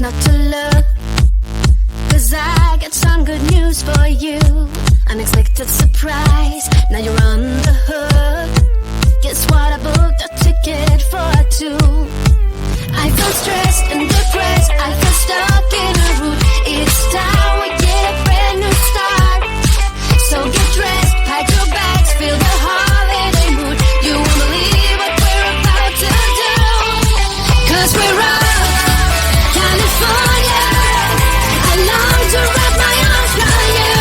not to look, 'cause I got some good news for you. Unexpected surprise, now you're on the hook. Guess what, I booked a ticket for two. I feel stressed and depressed, I feel stuck in a route. It's time we get a brand new start. So get dressed, pack your bags, feel the holiday mood. You won't believe what we're about to do, 'cause we're off California. I long to wrap my arms around you.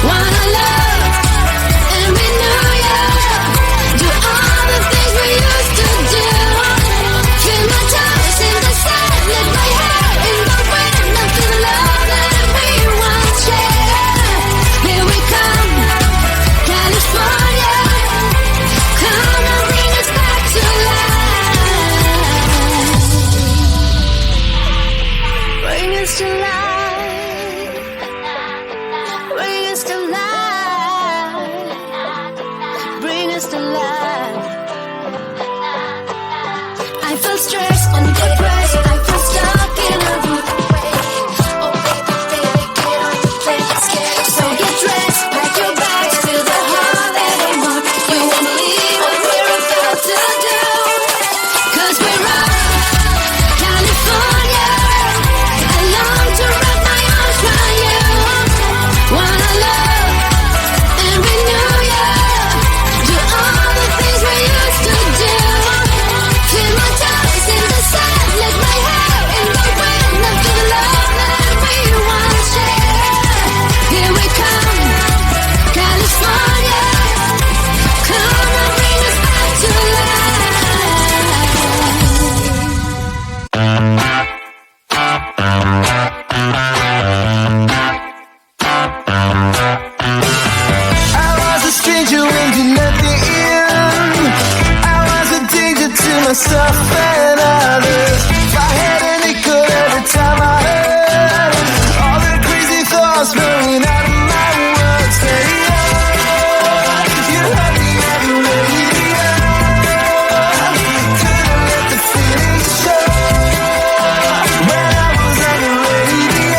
Wanna love and renew you. Do all the things we used to do. Feel my toes in the sand, let my hair in the wind. I feel the love that we once shared. Here we come, California. Come and bring us back to life. Bring us to life. Bring us to life. Bring us to life. I feel stressed and depressed, I feel stuck in a route. Oh baby, baby, get on the plane, let's get it. So get dressed, pack your bags, feel the holiday mood. You won't believe what we're about to do, 'cause we're off California. I long to wrap my arms around you. Wanna love and renew you. Do all the things we used to do. Feel my toes in the sand, let my hair in the wind. I feel the love that we once shared. Here we come, California. Come and bring us back to I was a stranger when you let me in. I was a danger to myself and others. I had a nickel every time I heard all the crazy thoughts flowing out of my words. Say, oh, you had me on the radio. Couldn't let the feeling show when I was on the radio.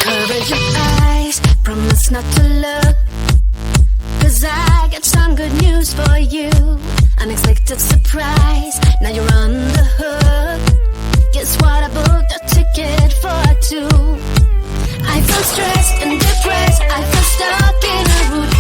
cover your eyes, promise not to look, 'cause I got some good news for you. Unexpected surprise, now you're on the hook. Guess what, I booked a ticket for two. I feel stressed and depressed, I feel stuck in a route.